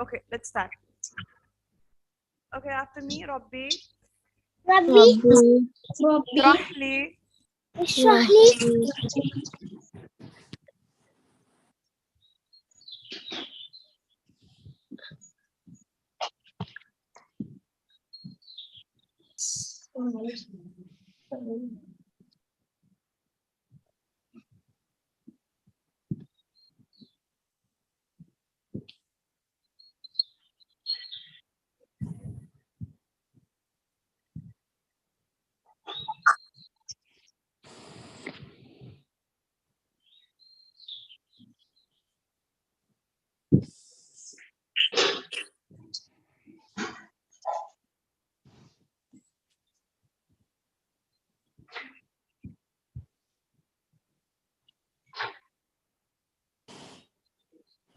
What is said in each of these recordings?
Okay, let's start. Okay, after me, Rabbi. Rabbi, Shrahli. اشرح لي.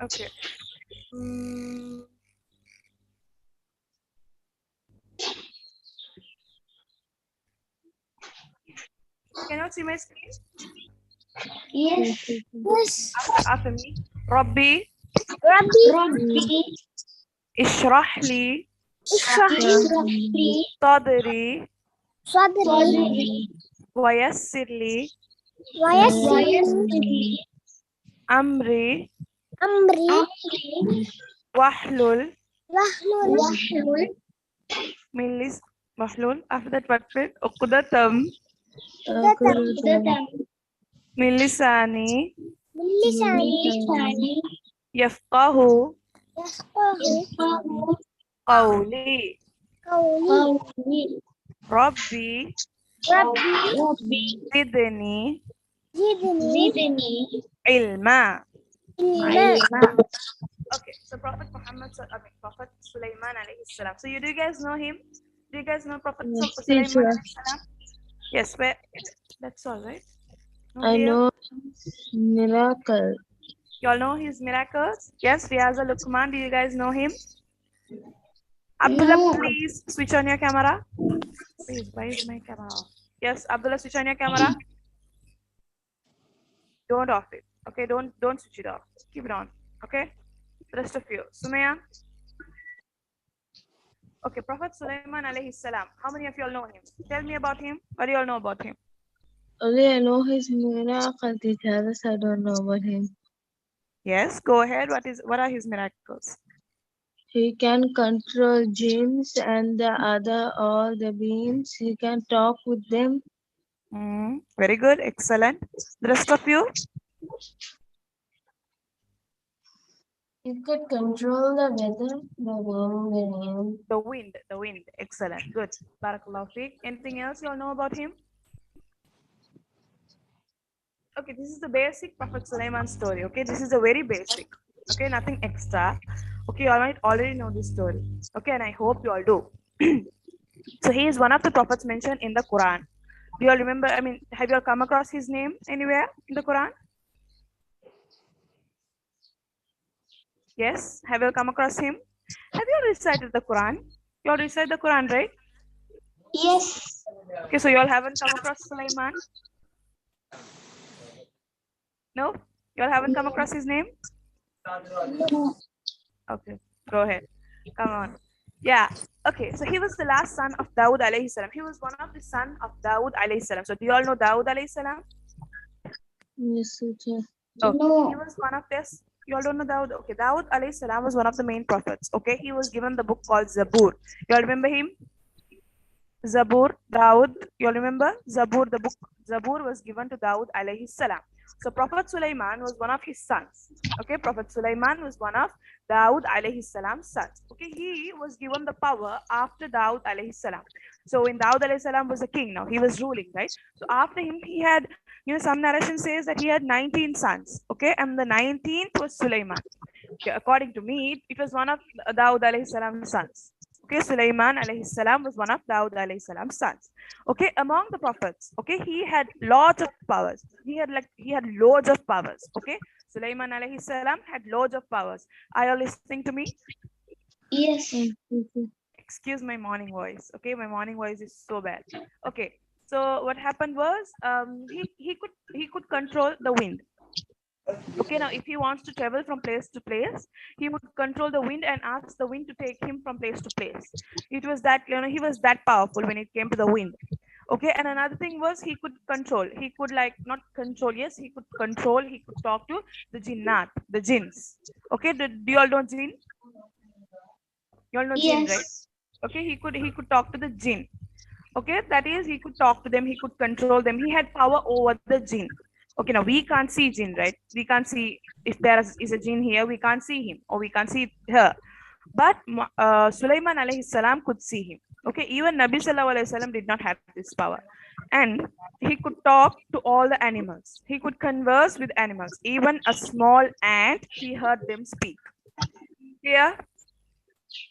Okay. Can you see my screen? Yes. Yes. After me, Rabbi. Rabbi, Ishrahli. اشرح لي Sadri. صدري Wayassirli. ويسر لي Amri. أمري Wahlul. واحلل Millis. Wahlul. After that, what fit? Uqdatam. عقدة Millisani. من لساني Yafqahu. يفقه Qawli. قولي. Rabbi. ربي Zidni. زدني Ilma. علما. Okay, so Prophet Muhammad, Prophet Sulaiman alayhi salam. So do you guys know him? Do you guys know Prophet Sulaiman alayhi salam? Yes, where? That's all right. I know miracle. You all know his miracles? Yes, Riaza Luqman, do you guys know him? Abdullah, please switch on your camera. Please, why is my camera off? Yes, Abdullah, switch on your camera. Don't off it. Okay, don't switch it off. Keep it on. Okay? The rest of you. Sumaya. Okay, Prophet Sulaiman alayhi salam. How many of you all know him? Tell me about him. What do you all know about him? Only I know his miracle teachers. I don't know about him. Yes, go ahead. What are his miracles? He can control jinns and the other all the beings. He can talk with them. Very good. Excellent. The rest of you? He could control the weather, the wind, The wind. The wind. Excellent. Good. Barakallahu feek. Anything else you all know about him? Okay, this is the basic Prophet Sulaiman story. Okay, this is a very basic. Okay, nothing extra. Okay, you all might already know this story. Okay, and I hope you all do. So he is one of the prophets mentioned in the Quran. Do you all remember? I mean, have you all come across his name anywhere in the Quran? Yes, have you all come across him? Have you all recited the Quran? You all recite the Quran, right? Yes. Okay, so you all haven't come across Sulaiman? No? You all haven't come across his name? Okay, go ahead. Come on. Yeah. Okay, so he was the last son of Dawood alayhi salam. He was one of the son of Dawood alayhi salam. So do you all know Dawood alayhi salam? Yes, teacher. Okay. No. He was one of this. You all don't know Dawood. Okay, Dawood alayhi salam was one of the main prophets. Okay, he was given the book called Zabur. You all remember him? Zabur, Dawood. You all remember? Zabur, the book Zabur was given to Dawood alayhi salam. So Prophet Sulaiman was one of his sons. Okay, Prophet Sulaiman was one of Dawood alayhi salam's sons. Okay, he was given the power after Dawood alayhi salam. So when Dawood alayhi salam was a king, now he was ruling, right? So after him, he had, some narration says that he had 19 sons. Okay, and the 19th was Sulaiman. Okay, according to me, it was one of Dawood alayhi salam's sons. Okay, Sulaiman alayhi salam was one of Dawood alayhi salam's sons. Okay, among the prophets, okay, he had lots of powers. He had loads of powers. Okay, Sulaiman alayhi salam had loads of powers. Are you listening to me? Yes. Excuse my morning voice. Okay, my morning voice is so bad. Okay, so what happened was he could control the wind. Okay, now if he wants to travel from place to place, he would control the wind and ask the wind to take him from place to place. It was that, he was that powerful when it came to the wind. Okay, and another thing was he could control. He could, like, not control. Yes, he could control. He could talk to the jinnat, the jinns. Okay, do you all know jinn? You all know jinn, right? Yes. Okay, he could talk to the jinn. Okay, that is, he could talk to them. He could control them. He had power over the jinn. Okay, now we can't see jinn, right? We can't see if there is a jinn here. We can't see him or we can't see her. But Sulaiman alayhi salam could see him. Okay, even Nabi sallallahu alayhi salam did not have this power, and he could talk to all the animals. He could converse with animals. Even a small ant, he heard them speak. Yeah.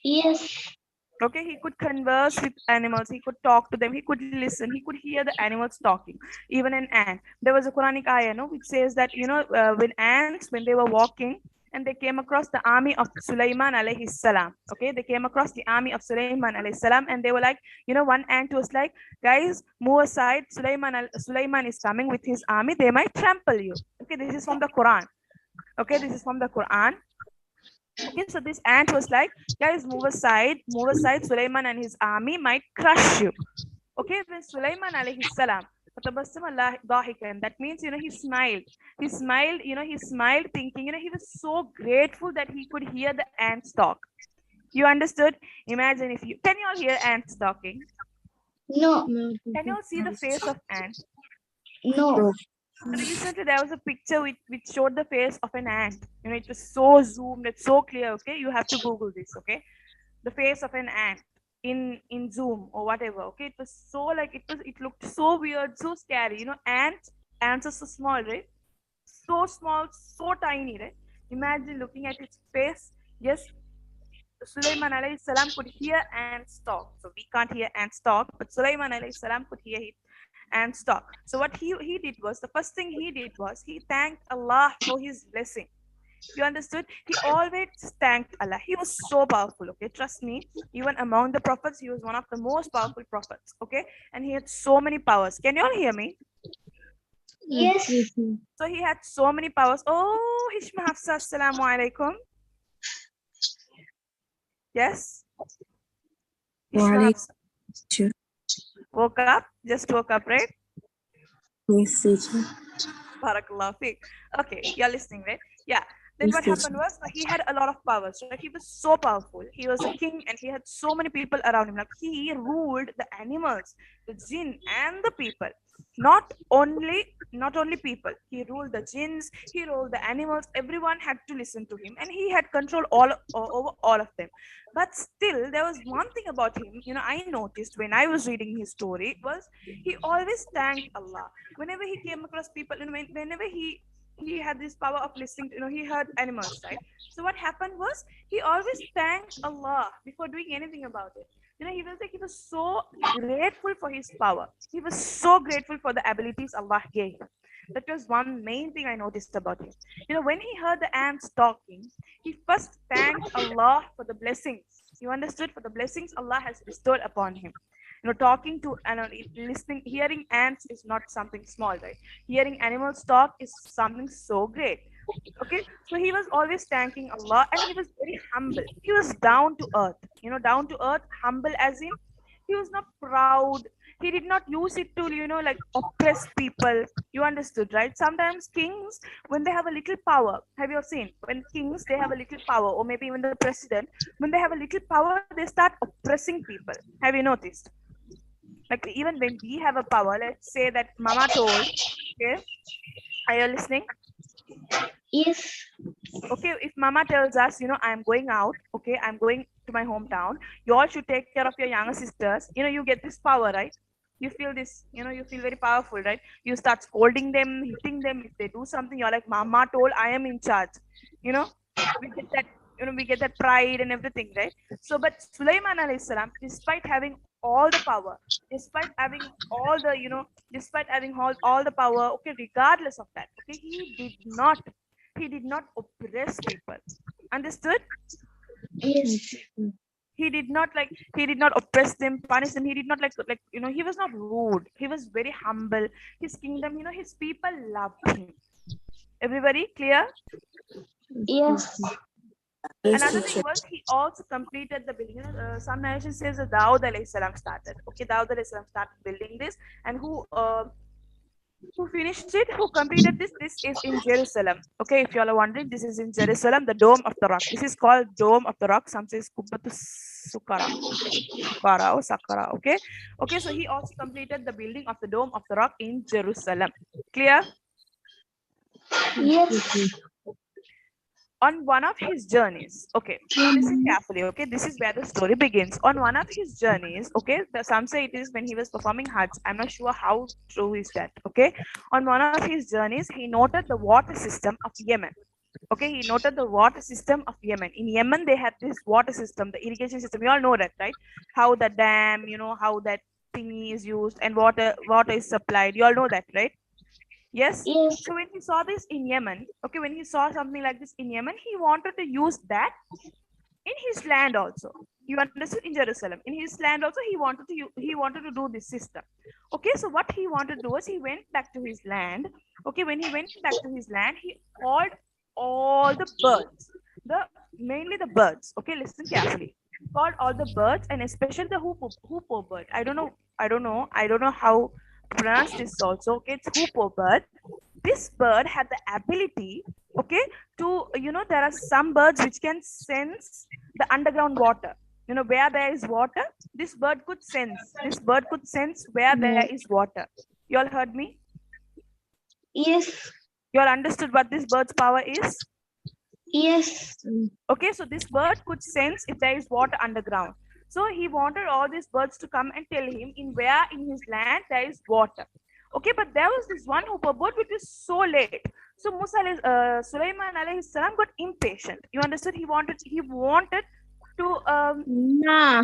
Yes. Okay, he could converse with animals. He could talk to them. He could listen. He could hear the animals talking. Even an ant. There was a Quranic ayah, no, which says that, when ants, when they were walking and they came across the army of Sulaiman alayhi salam. Okay, they came across the army of Sulaiman alayhi salam, and they were like, one ant was like, guys, move aside. Sulaiman is coming with his army. They might trample you. Okay, this is from the Quran. Okay, this is from the Quran. Okay, so this ant was like, guys, move aside, move aside. Sulaiman and his army might crush you. Okay, when Sulaiman alayhi salam, that means, he smiled. He smiled, he smiled thinking, he was so grateful that he could hear the ants talk. You understood? Imagine if you, can you all hear ants talking? No. Can you all see the face of ant? No. Recently, there was a picture which showed the face of an ant. It was so zoomed, it's so clear. Okay, you have to Google this. Okay, the face of an ant in Zoom or whatever. Okay, it was so, like, it looked so weird, so scary. Ants are so small, right? So small, so tiny, right? Imagine looking at its face. Yes, Sulaiman alayhi salam could hear ants talk. So we can't hear ants talk, but Sulaiman alayhi salam could hear it ants talk. So what he did was, the first thing he did was, he thanked Allah for his blessing. You understood? He always thanked Allah. He was so powerful. Okay, trust me. Even among the prophets, he was one of the most powerful prophets. Okay, and he had so many powers. Can you all hear me? Yes. So he had so many powers. Oh, Hishma Hafsa, assalamu alaikum. Yes. Hishma Hafsa. Teacher. Woke up. Just woke up, right? Yes, teacher. Barakallah fiqh. Okay, you're listening, right? Yeah. Then Yes, what happened teacher. was, he had a lot of powers, right? He was so powerful. He was a king and he had so many people around him. Like, he ruled the animals, the jinn, and the people. Not only people. He ruled the jinns, he ruled the animals. Everyone had to listen to him, and he had control over all of them. But still, there was one thing about him, I noticed when I was reading his story, was he always thanked Allah. Whenever he came across people, whenever he had this power of listening, he heard animals, right? So what happened was, he always thanked Allah before doing anything about it. He was so grateful for his power. He was so grateful for the abilities Allah gave him. That was one main thing I noticed about him. When he heard the ants talking, he first thanked Allah for the blessings. You understood? For the blessings Allah has bestowed upon him. Talking to and listening, hearing ants is not something small, right? Hearing animals talk is something so great. Okay, so he was always thanking Allah, and he was very humble. He was down to earth, down to earth, humble, as in he was not proud. He did not use it to, like, oppress people. You understood, right? Sometimes kings, when they have a little power, have you seen when kings, they have a little power, or maybe even the president, when they have a little power, they start oppressing people. Have you noticed? Like, even when we have a power, let's say that Mama told, okay, are you listening? Yes. Okay, if Mama tells us, I'm going out, okay, I'm going to my hometown, you all should take care of your younger sisters. You get this power, right? You feel this, you feel very powerful, right? You start scolding them, hitting them if they do something. You're like, Mama told, I am in charge. We get that, we get that pride and everything, right? So, but Sulaiman alayhi salam, despite having all the power, despite having all the, despite having all the power, okay, regardless of that, okay, he did not He did not oppress people. Understood? Yes. He did not oppress them, punish them. He did not he was not rude. He was very humble. His kingdom, his people loved him. Everybody clear? Yes. Yes, Another thing teacher. was he also completed the building. Some narration says that Dawood alayhi salam started. Okay, Dawood alayhi salam started building this, and who finished it? Who completed this? This is in Jerusalem. Okay, if you all are wondering, this is in Jerusalem, the Dome of the Rock. This is called Dome of the Rock. Some says Kubbatu Sukara. Sukara or Sakara. Okay. Okay, so he also completed the building of the Dome of the Rock in Jerusalem. Clear? Yes. On one of his journeys, okay, listen carefully, okay, this is where the story begins. On one of his journeys, okay, some say it is when he was performing Hajj. I'm not sure how true is that, okay. On one of his journeys, he noted the water system of Yemen. Okay, he noted the water system of Yemen. In Yemen, they had this water system, the irrigation system. You all know that, right? How the dam, how that thingy is used and water is supplied. You all know that, right? Yes. Yes. So when he saw this in Yemen, okay, when he saw something like this in Yemen, he wanted to use that in his land also. You understood? In Jerusalem, in his land also, he wanted to do this system. Okay, so what he wanted to do was he went back to his land. Okay, when he went back to his land, he called all the birds, mainly the birds. Okay, listen carefully. He called all the birds and especially the hoopoe bird. I don't know how to pronounce this also. Okay, it's hoopoe bird. This bird had the ability, okay, to there are some birds which can sense the underground water. Where there is water, this bird could sense where there is water. You all heard me? Yes. You all understood what this bird's power is? Yes. Okay, so this bird could sense if there is water underground. So he wanted all these birds to come and tell him where in his land there is water. Okay, but there was this one hoopoe bird which was so late. So Sulaiman alayhi salam got impatient. You understood? He wanted to Nah.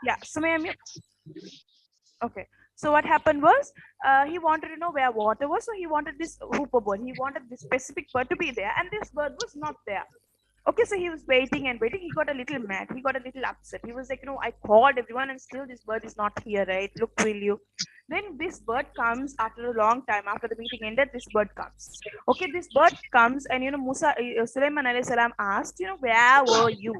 yeah, Sumaya. Okay. So what happened was he wanted to know where water was. So he wanted this hoopoe bird. He wanted this specific bird to be there, and this bird was not there. Okay, so he was waiting and waiting. He got a little mad. He got a little upset. He was like, I called everyone and still this bird is not here, right? Look, will you? Then this bird comes after a long time. After the meeting ended, this bird comes. Okay, this bird comes and, Sulaiman alayhi salam asked, where were you?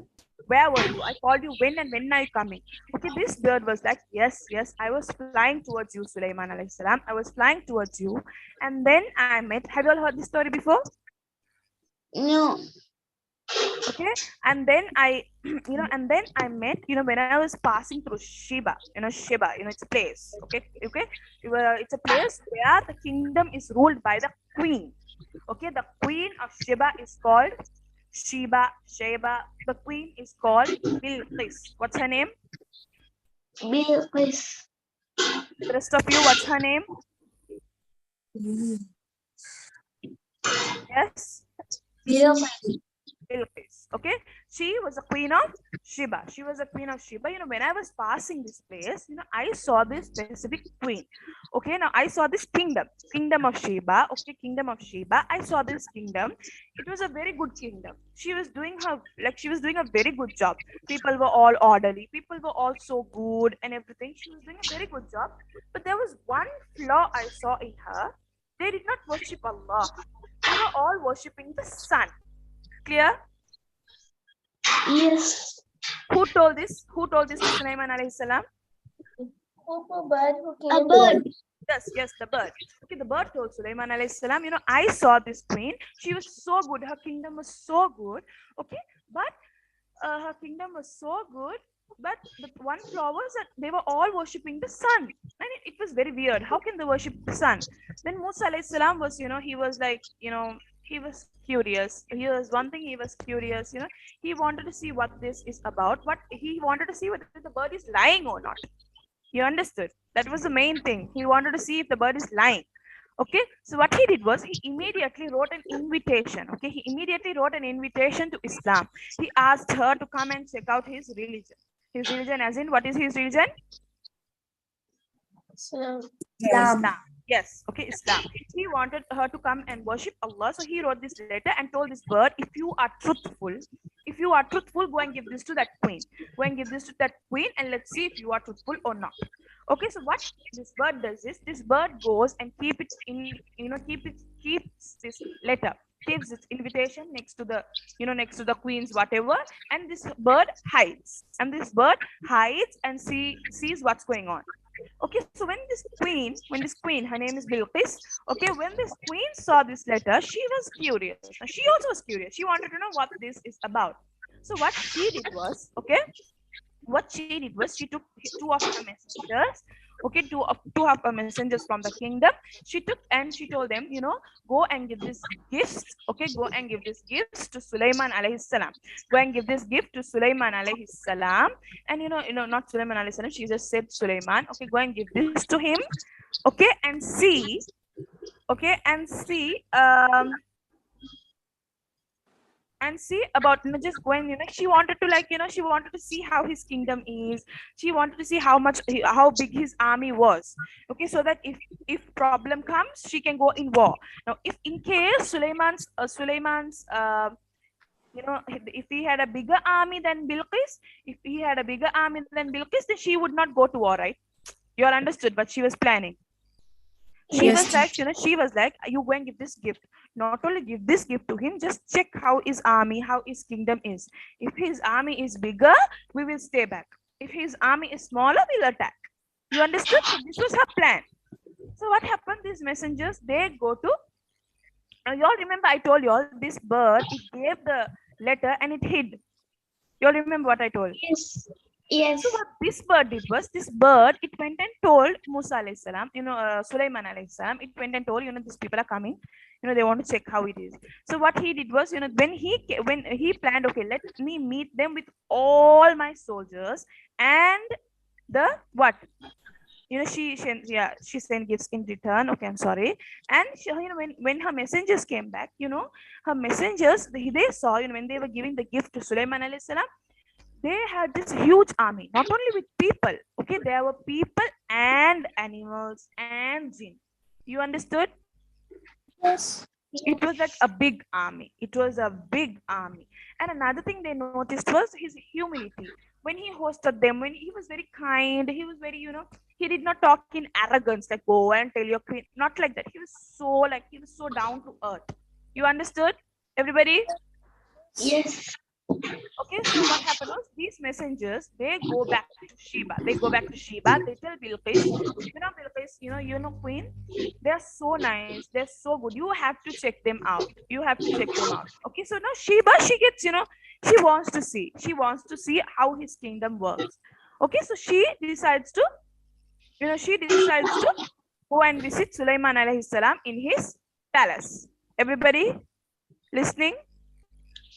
Where were you? I called you when are you coming? Okay, this bird was like, yes, I was flying towards you, Sulaiman alayhi salam. I was flying towards you. And then I met, have you all heard this story before? No. Okay, and then I met, when I was passing through Sheba, it's a place. Okay, it's a place where the kingdom is ruled by the queen. Okay, the queen of Sheba is called Sheba. The queen is called Bilqis. What's her name? Bilqis. The rest of you, what's her name? Yes, Bilqis. Bilqis. Okay, she was a queen of Sheba. When I was passing this place, I saw this specific queen. Okay, now I saw this kingdom of Sheba. Okay, kingdom of Sheba. I saw this kingdom. It was a very good kingdom. She was doing a very good job. People were all orderly. People were all so good and everything. She was doing a very good job. But there was one flaw I saw in her. They did not worship Allah. They were all worshipping the sun. Clear? Yes. Who told this? Who told this to Sulaiman alayhi salam? A bird. Yes, the bird. Okay, the bird told Sulaiman alayhi salam, I saw this queen. She was so good. Her kingdom was so good. Okay, but her kingdom was so good. But the one flaw was that they were all worshipping the sun. And it was very weird. How can they worship the sun? Then Musa alayhi salam was, he was like, he was curious. He was curious, he wanted to see what this is about. He wanted to see whether the bird is lying or not. You understood? That was the main thing. He wanted to see if the bird is lying. Okay, so what he did was he immediately wrote an invitation. Okay, he immediately wrote an invitation to Islam. He asked her to come and check out his religion. His religion, as in, what is his religion? So, Islam. Yes, okay, Islam. He wanted her to come and worship Allah. So he wrote this letter and told this bird, if you are truthful, go and give this to that queen. Go and give this to that queen and let's see if you are truthful or not. Okay, so what this bird does is this bird goes and keep it in, keeps this letter, keeps this invitation next to the, next to the queen's whatever, and this bird hides. And this bird hides and sees what's going on. Okay, so when this queen, her name is Bilqis. Okay, when this queen saw this letter, she was curious. Now, she also was curious. She wanted to know what this is about. So what she did was, okay, she took two of her messengers, okay, two of her messengers from the kingdom. She took and she told them, go and give this gifts, okay, go and give this gifts to Sulaiman alayhi salam. Go and give this gift to Sulaiman alayhi salam. And not Sulaiman alayhi salam, she just said Sulaiman, okay, go and give this to him, okay, and see, and see about, just going, she wanted to, like, she wanted to see how his kingdom is. She wanted to see how big his army was, okay, so that if problem comes, she can go in war. Now if in case Sulaiman's if he had a bigger army than Bilqis, then she would not go to war, right? You all understood what she was planning. She Yes, was like, she was like, you go and give this gift. Not only give this gift to him, just check how his army, how his kingdom is. If his army is bigger, we will stay back. If his army is smaller, we'll attack. You understood? So this was her plan. So what happened? These messengers, they go to, you all remember I told you all, this bird, it gave the letter and it hid. You all remember what I told? Yes. Yes. So what this bird did was, this bird, it went and told Musa alayhi salam, Sulaiman alayhi salam, it went and told, these people are coming, they want to check how it is. So what he did was, when he planned, okay, let me meet them with all my soldiers and the what? She sent gifts in return. Okay, I'm sorry. And she, when her messengers came back, her messengers, they saw, when they were giving the gift to Sulaiman alayhi salam, they had this huge army, not only with people, okay, there were people and animals and jinn. You understood? Yes. It was like a big army. It was a big army. And another thing they noticed was his humility. When he hosted them, when he was very kind, he was very, he did not talk in arrogance, like go and tell your queen, not like that. He was so down to earth. You understood, everybody? Yes. Okay, so what happened was, these messengers, they go back to Sheba. They tell Bilqis, Bilqis, queen, they're so nice, they're so good. You have to check them out. Okay, so now Sheba, she gets, she wants to see how his kingdom works. Okay, so she decides to go and visit Sulaiman alayhi salam in his palace. Everybody listening?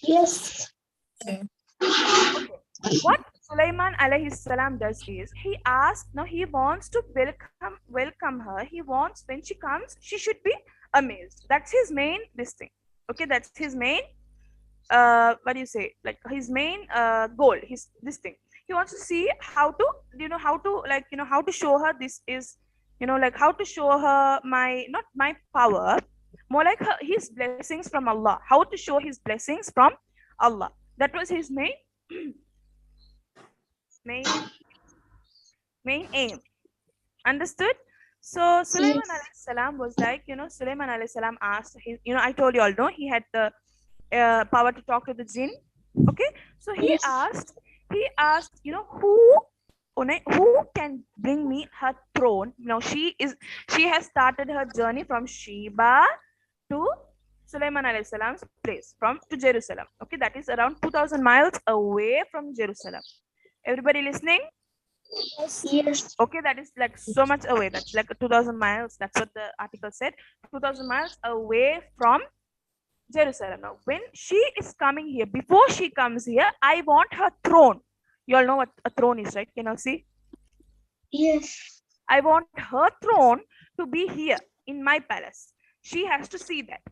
Yes. Okay. What Sulaiman alayhi salam does is, he wants to welcome her. He wants, when she comes, she should be amazed. That's his main thing. Okay, that's his main what do you say, like his main goal, his this thing. He wants to see how to show her this is, like how to show her not my power, more like his blessings from Allah, how to show his blessings from Allah. That was his main aim. Understood? So Sulaiman alayhi salam was like, Sulaiman alayhi salam asked his, I told you all, no, he had the power to talk to the jinn. Okay, so he asked, who can bring me her throne? Now she has started her journey from Sheba to Sulaiman alayhi salam's place, to Jerusalem. Okay, that is around 2,000 miles away from Jerusalem. Everybody listening? Yes. Okay, that is like so much away. That's like 2,000 miles. That's what the article said. 2,000 miles away from Jerusalem. Now, when she is coming here, before she comes here, I want her throne. You all know what a throne is, right? Can you see? Yes. I want her throne to be here in my palace. She has to see that.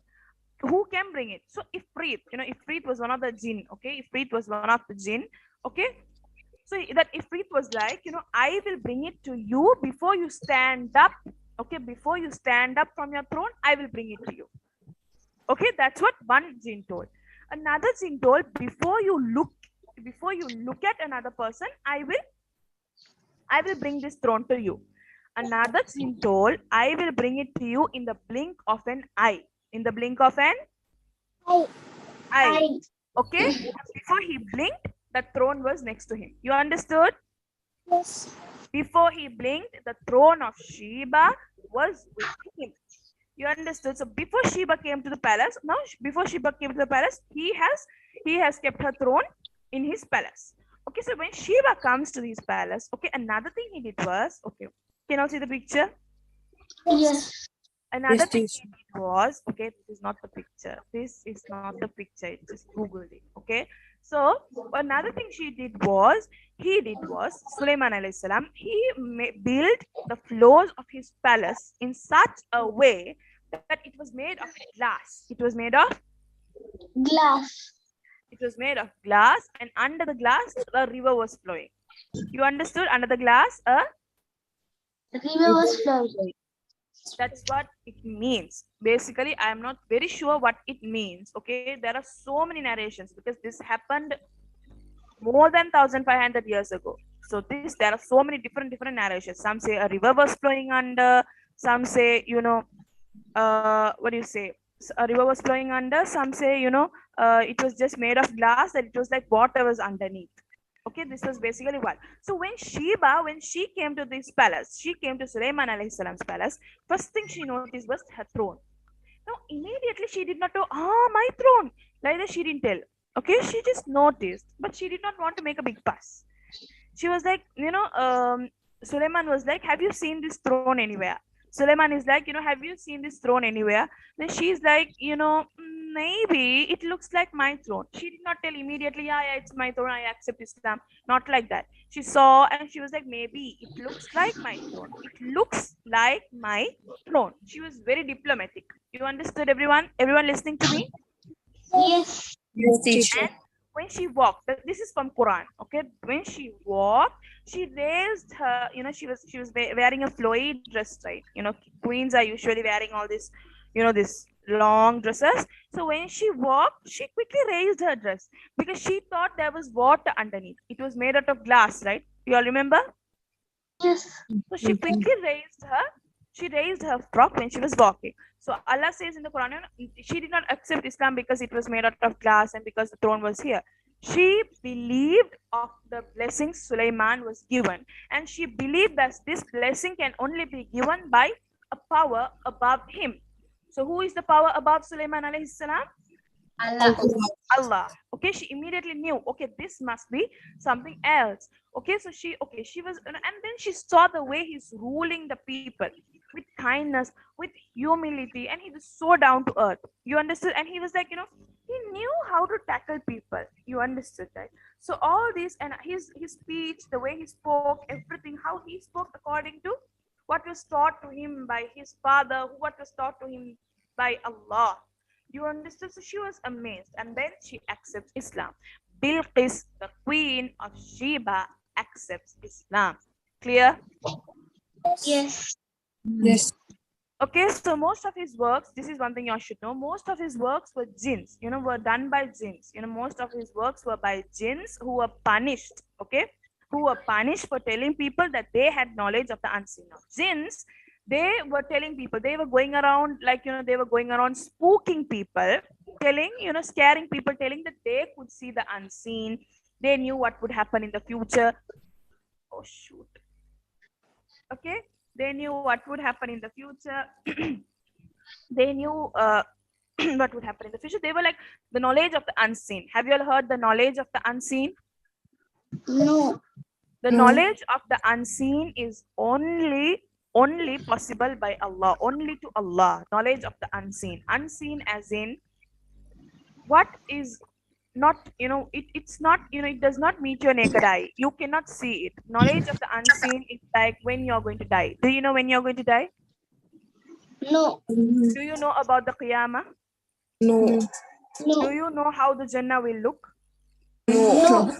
Who can bring it? So Ifrit, Ifrit was one of the jinn. Okay, Ifrit was one of the jinn. Okay, so that Ifrit was like, I will bring it to you before you stand up Okay, before you stand up from your throne, I will bring it to you. Okay, that's what one jinn told. Another jinn told, before you look at another person, I will bring this throne to you. Another jinn told, I will bring it to you in the blink of an eye. In the blink of an I, eye. I, Okay? Before he blinked, the throne was next to him. You understood? yes, Before he blinked, the throne of Sheba was with him. You understood? So before Sheba came to the palace, now before Sheba came to the palace, he has kept her throne in his palace. Okay, so when Sheba comes to his palace, okay, another thing he did was, okay, can you see the picture? yes, Another Yes, thing teacher. he did was, okay, this is not the picture. This is not the picture. Just Googled it. Okay. So another thing Sulaiman alayhi salam, built the floors of his palace in such a way that it was made of glass. glass, It was made of glass, and under the glass, a river was flowing. You understood? Under the glass, the river was flowing. that's what it means. Basically, I am not very sure what it means. Okay, there are so many narrations because this happened more than 1500 years ago. So there are so many different narrations. Some say a river was flowing under, some say, what do you say, a river was flowing under, some say, it was just made of glass, that it was like water was underneath. Okay, this was basically what. So when she came to this palace, she came to Sulaiman alayhi salam's palace. First thing she noticed was her throne. Now immediately she did not know, my throne. Like that she didn't tell. Okay, she just noticed, but she did not want to make a big fuss. She was like, Suleiman was like, have you seen this throne anywhere? Suleiman is like, have you seen this throne anywhere? Then she's like, maybe it looks like my throne. She did not tell immediately, yeah, it's my throne, I accept Islam. Not like that. She saw and she was like, maybe it looks like my throne. It looks like my throne. She was very diplomatic. You understood, everyone? Everyone listening to me? Yes, Yes, teacher. And when she walked, this is from Quran. Okay, when she walked, she raised her, she was wearing a flowy dress, right? Queens are usually wearing all this, this long dresses. So when she walked, she quickly raised her dress because she thought there was water underneath. It was made out of glass, right? You all remember? yes, So she raised her frock when she was walking. So Allah says in the Quran, she did not accept Islam because it was made out of glass and because the throne was here. She believed of the blessings Sulaiman was given, and she believed that this blessing can only be given by a power above him. So who is the power above Sulaiman alayhi salam? Allah. Okay, she immediately knew, okay, this must be something else. Okay, so she was, and then she saw the way he's ruling the people with kindness, with humility, and he was so down to earth. You understood? And he was like, he knew how to tackle people. You understood, right? So all this, and his speech, the way he spoke, everything, how he spoke according to what was taught to him by his father, what was taught to him by Allah. You understood? So she was amazed, and then she accepts Islam. Bilqis, the queen of Sheba, accepts Islam. Clear? yes, Yes. Okay, so most of his works, this is one thing you should know, most of his works were jinns, were done by jinns. Most of his works were by jinns who were punished, okay? Who were punished for telling people that they had knowledge of the unseen. Now, jinns, they were telling people, they were going around, like, they were going around spooking people, telling, scaring people, telling that they could see the unseen. They knew what would happen in the future. Oh, shoot. Okay, they knew what would happen in the future. They knew what would happen in the future. They were like the knowledge of the unseen. Have you all heard the knowledge of the unseen? no, The No. knowledge of the unseen is only possible by Allah, only to Allah. Knowledge of the unseen as in what is not, it's not, it does not meet your naked eye. You cannot see it. Knowledge of the unseen is like when you're going to die. Do you know when you're going to die? no, Do you know about the Qiyamah? No. Do no, you know how the Jannah will look? No. no,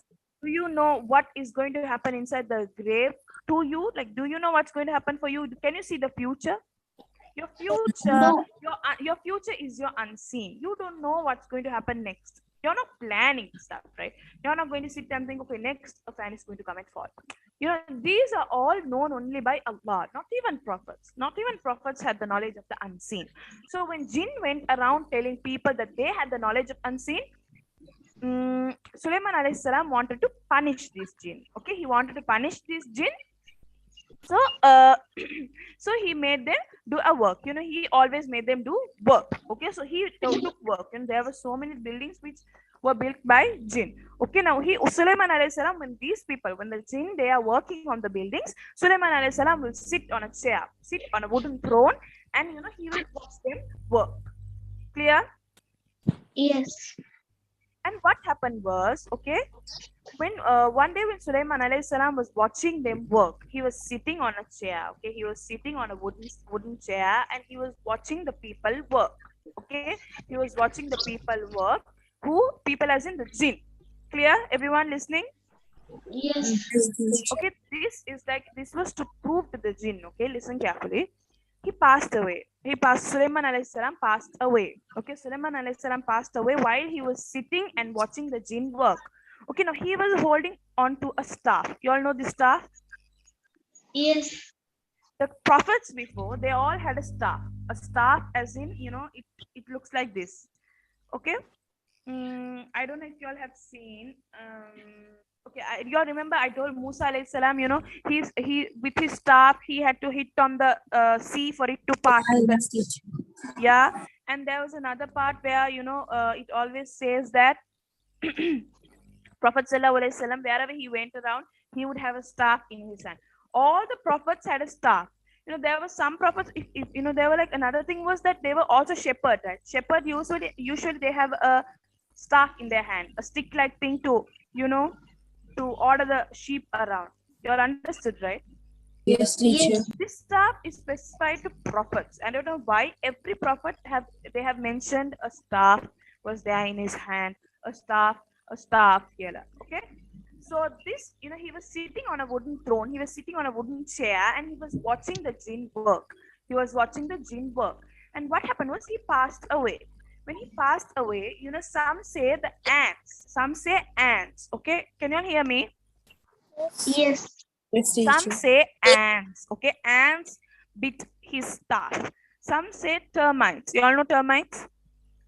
Do you know what is going to happen inside the grave to you? Like, do you know what's going to happen for you? Can you see the future? Your future, No. your future is your unseen. You don't know what's going to happen next. You're not planning stuff, right? You're not going to sit and think, okay, next a fan is going to come and fall. You know, these are all known only by Allah, not even prophets. Not even prophets had the knowledge of the unseen. So when jinn went around telling people that they had the knowledge of unseen, Sulaiman alayhi salam wanted to punish this jinn. Okay, he wanted to punish this jinn. So, so he made them do a work. You know, he always made them do work. Okay, so he took work, and there were so many buildings which were built by jinn. Okay, now Sulaiman alayhi salam, when these people, when the jinn, they are working on the buildings, Sulaiman alayhi salam will sit on a chair, sit on a wooden throne, and you know, he will watch them work. Clear? Yes. And what happened was, okay, when one day when Sulaiman alayhi salam was watching them work, he was sitting on a chair. Okay, he was sitting on a wooden chair, and he was watching the people work. Okay, he was watching the people work. Who? People as in the jinn. Clear? Everyone listening? Yes. Yes, teacher. Okay, this was to prove to the jinn. Okay, listen carefully. He passed away. Sulaiman alayhi salam passed away. Okay, Sulaiman alayhi salam passed away while he was sitting and watching the jinn work. Okay, now he was holding on to a staff. You all know the staff? Yes. The prophets before, they all had a staff. A staff as in, you know, it looks like this. Okay? I don't know if you all have seen. Okay, you all remember I told Musa alayhi salam, you know, he with his staff, he had to hit on the sea for it to pass. Yes, teacher. Yeah, and there was another part where, you know, it always says that Prophet sallallahu alaihi wasallam, wherever he went around, he would have a staff in his hand. All the prophets had a staff. You know, there were some prophets. If you know, there were like another thing was that they were also shepherd. Right? Shepherd usually they have a staff in their hand, a stick-like thing to, you know, to order the sheep around. You all understood, right? Yes, teacher. This staff is specified to prophets. I don't know why every prophet they have mentioned a staff was there in his hand, a staff here. Okay, so this, you know, he was sitting on a wooden throne, he was sitting on a wooden chair, and he was watching the jinn work. He was watching the jinn work, and what happened was he passed away. When he passed away, you know, some say the ants, some say ants. Okay, can you all hear me? Yes. Yes, Some teacher. say ants. Okay, ants bit his staff. Some say termites. You all know termites?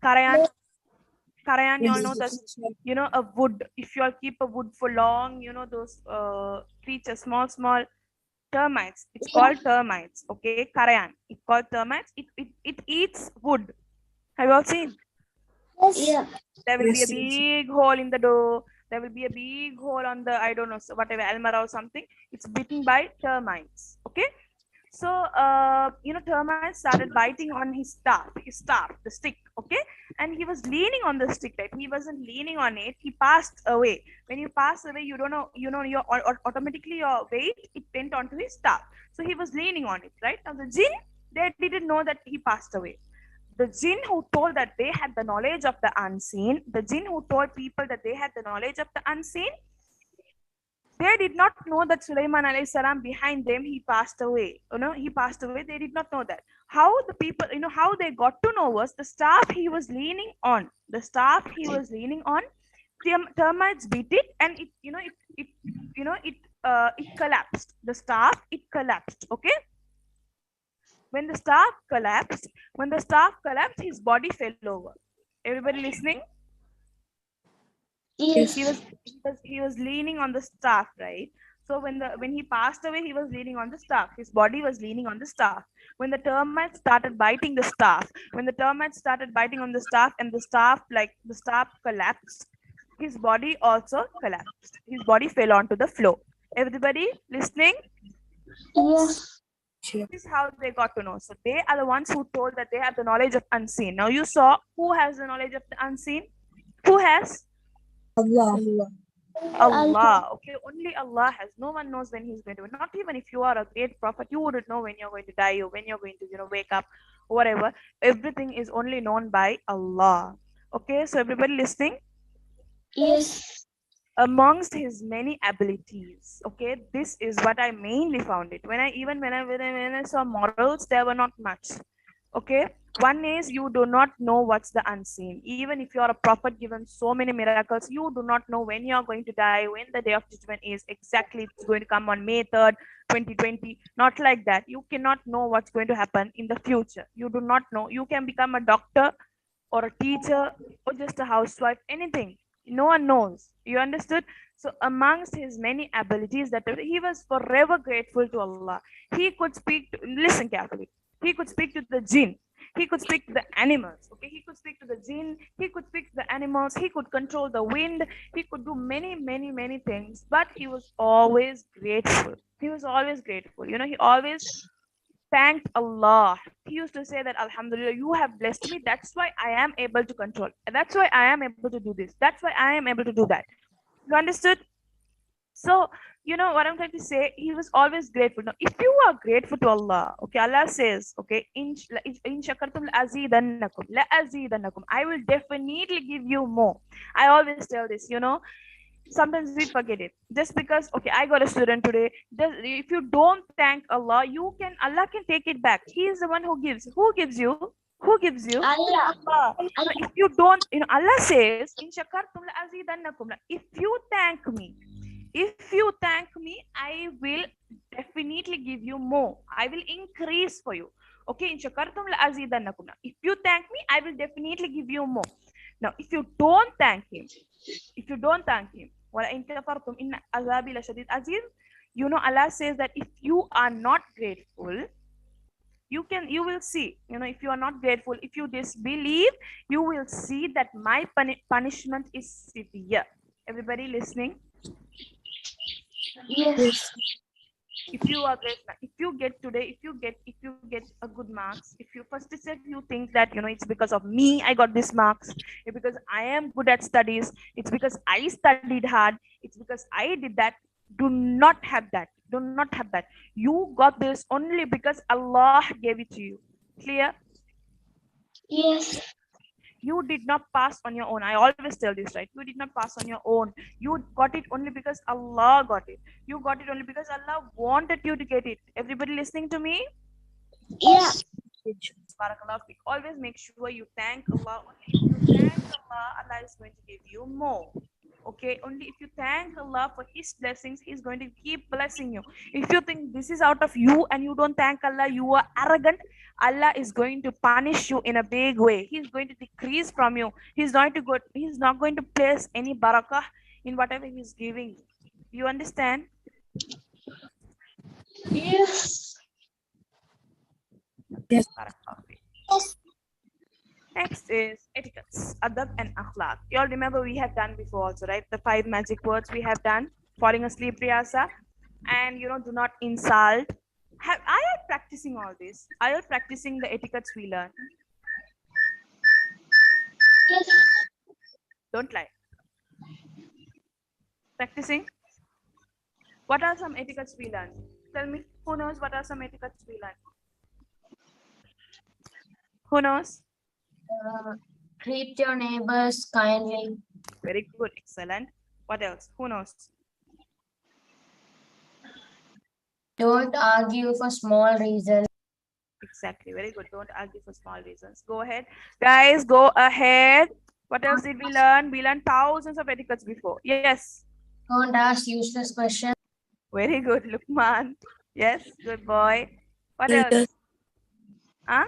Karayan. Karayan, you all know that, you know, a wood. If you all keep a wood for long, you know, those creatures, small termites. It's called termites. Okay, Karayan. It's called termites. It eats wood. Have you all seen? Yeah. There will be a Yes, teacher. big hole in the door. There will be a big hole on the, I don't know, so whatever, almirah or something. It's bitten by termites. Okay. So, you know, termites started biting on his staff, the stick. Okay. And he was leaning on the stick, right? He wasn't leaning on it. He passed away. When you pass away, you don't know, you know, your automatically your weight, it went onto his staff. So he was leaning on it, right? Now the jinn, they didn't know that he passed away. The jinn who told that they had the knowledge of the unseen, the jinn who told people that they had the knowledge of the unseen, they did not know that Sulaiman alayhi salam, behind them, he passed away. You know, he passed away. They did not know that. How the people, you know, how they got to know was the staff he was leaning on. The staff he was leaning on, termites beat it, and it, you know, it collapsed. The staff, it collapsed. Okay. When the staff collapsed, his body fell over. Everybody listening? Yes. He was leaning on the staff, right? So when he passed away, he was leaning on the staff. His body was leaning on the staff. When the termites started biting the staff, on the staff, and the staff collapsed, his body also collapsed. His body fell onto the floor. Everybody listening? Yes. This is how they got to know. So they are the ones who told that they have the knowledge of unseen. Now you saw who has the knowledge of the unseen? Who has? Allah. Allah. Okay, only Allah has. No one knows when he's going to. Not even if you are a great prophet, you wouldn't know when you're going to die or when you're going to, you know, wake up, whatever. Everything is only known by Allah. Okay, so everybody listening? Yes. amongst his many abilities. Okay, this is what I mainly found it. When I saw morals, there were not much. Okay, one is you do not know what's the unseen. Even if you are a prophet given so many miracles, you do not know when you are going to die, when the day of judgment is exactly. It's going to come on May 3rd, 2020. Not like that. You cannot know what's going to happen in the future. You do not know. You can become a doctor or a teacher or just a housewife, anything. No one knows. You understood? So amongst his many abilities, that he was forever grateful to Allah. He could speak to, listen carefully, he could speak to the jinn, he could speak to the animals. Okay, he could speak to the jinn, he could speak to the animals, he could control the wind, he could do many things, but he was always grateful. He was always grateful. He always thanked Allah. He used to say that, Alhamdulillah, you have blessed me. That's why I am able to control. That's why I am able to do this. That's why I am able to do that. You understood? So, what I'm trying to say, he was always grateful. Now, if you are grateful to Allah, okay, Allah says, okay, in shakartum la azidannakum. I will definitely give you more. I always tell this, sometimes we forget it. Just because, okay, I got a student today, if you don't thank Allah, Allah can take it back. He is the one who gives. Who gives you? Who gives you? Allah. Allah. So if you don't, Allah says, in shakartum la azidannakum. If you thank me, I will definitely give you more. I will increase for you. Okay, in shakartum la azidannakum. If you thank me, I will definitely give you more. Now, if you don't thank him, وَلَئِن كَفَرْتُمْ إِنَّ عَذَابِي لَشَدِيدٌ Aziz, Allah says that if you are not grateful, you will see, if you are not grateful, if you disbelieve, you will see that my punishment is severe. Everybody listening? Yes. If you are grateful, if you get a good marks, if you first said you think that it's because of me I got this marks, it's because I am good at studies, it's because I studied hard, it's because I did that. Do not have that. You got this only because Allah gave it to you. Clear? Yes. You did not pass on your own. I always tell this, right? You did not pass on your own. You got it only because Allah got it. You got it only because Allah wanted you to get it. Everybody listening to me? Yeah. Barakallah. Always make sure you thank Allah. Only if you thank Allah, Allah is going to give you more. Okay, only if you thank Allah for His blessings, He's going to keep blessing you. If you think this is out of you and you don't thank Allah, you are arrogant, Allah is going to punish you in a big way. He's going to decrease from you. He's not going to place any barakah in whatever He's giving you. You understand? Yes. Yes. Yes. Next is etiquettes, adab and akhlaq. You all remember we have done before also, right? The 5 magic words we have done. Falling asleep riyasa. And do not insult. Are you practicing all this? Are you practicing the etiquettes we learn? Yes. Don't lie. Practicing? What are some etiquettes we learn? Tell me, who knows what are some etiquettes we learn? Who knows? Treat your neighbors kindly. Very good, excellent. What else? Who knows? Don't argue for small reasons. Exactly, very good. Don't argue for small reasons. Go ahead. Guys, go ahead. What else did we learn? We learned thousands of etiquettes before. Yes. Don't ask useless questions. Very good, Lukman. Yes, good boy. What else? Elders. Huh?